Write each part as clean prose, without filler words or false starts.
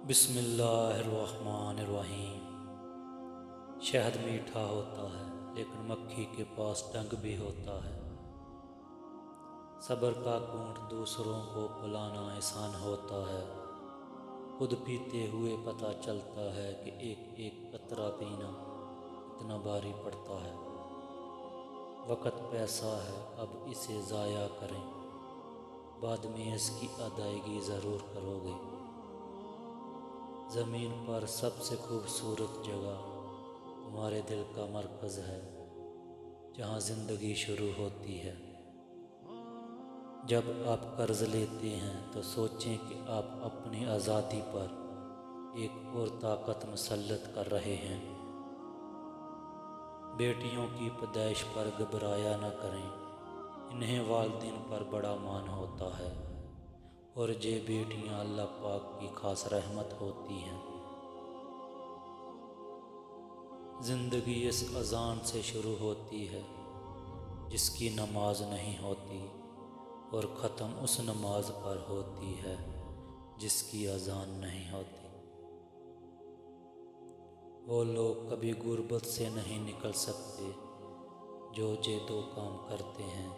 بسم اللہ الرحمن الرحیم۔ شہد میٹھا ہوتا ہے لیکن مکھی کے پاس ڈنگ بھی ہوتا ہے۔ صبر کا گھونٹ دوسروں کو پلانا آسان ہوتا ہے، خود پیتے ہوئے پتہ چلتا ہے کہ ایک ایک قطرہ پینا کتنا بھاری پڑتا ہے۔ وقت پیسہ ہے، اب اسے ضائع کریں، بعد میں اس کی ادائیگی ضرور کرو گے۔ زمین پر سب سے خوبصورت جگہ تمہارے دل کا مرکز ہے، جہاں زندگی شروع ہوتی ہے۔ جب آپ قرض لیتے ہیں تو سوچیں کہ آپ اپنی آزادی پر ایک اور طاقت مسلط کر رہے ہیں۔ بیٹیوں کی پیدائش پر گھبرایا نہ کریں، انہیں والدین پر بڑا مان ہوتا ہے، اور یہ بیٹیاں اللہ پاک کی خاص رحمت ہوتی ہیں۔ زندگی اس اذان سے شروع ہوتی ہے جس کی نماز نہیں ہوتی، اور ختم اس نماز پر ہوتی ہے جس کی اذان نہیں ہوتی۔ وہ لوگ کبھی غربت سے نہیں نکل سکتے جو یہ دو کام کرتے ہیں،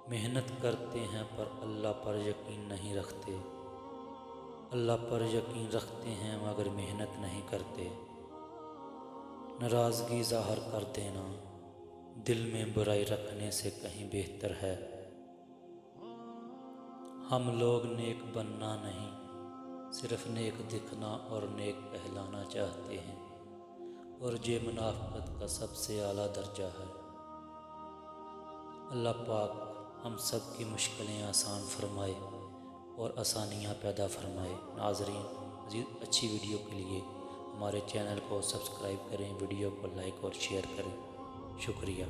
محنت کرتے ہیں پر اللہ پر یقین نہیں رکھتے، اللہ پر یقین رکھتے ہیں مگر محنت نہیں کرتے۔ ناراضگی ظاہر کر دینا دل میں برائی رکھنے سے کہیں بہتر ہے۔ ہم لوگ نیک بننا نہیں، صرف نیک دکھنا اور نیک کہلانا چاہتے ہیں، اور یہ منافقت کا سب سے اعلیٰ درجہ ہے۔ اللہ پاک ہم سب کی مشکلیں آسان فرمائے اور آسانیاں پیدا فرمائے۔ ناظرین، مزید اچھی ویڈیو کے لیے ہمارے چینل کو سبسکرائب کریں، ویڈیو کو لائک اور شیئر کریں۔ شکریہ۔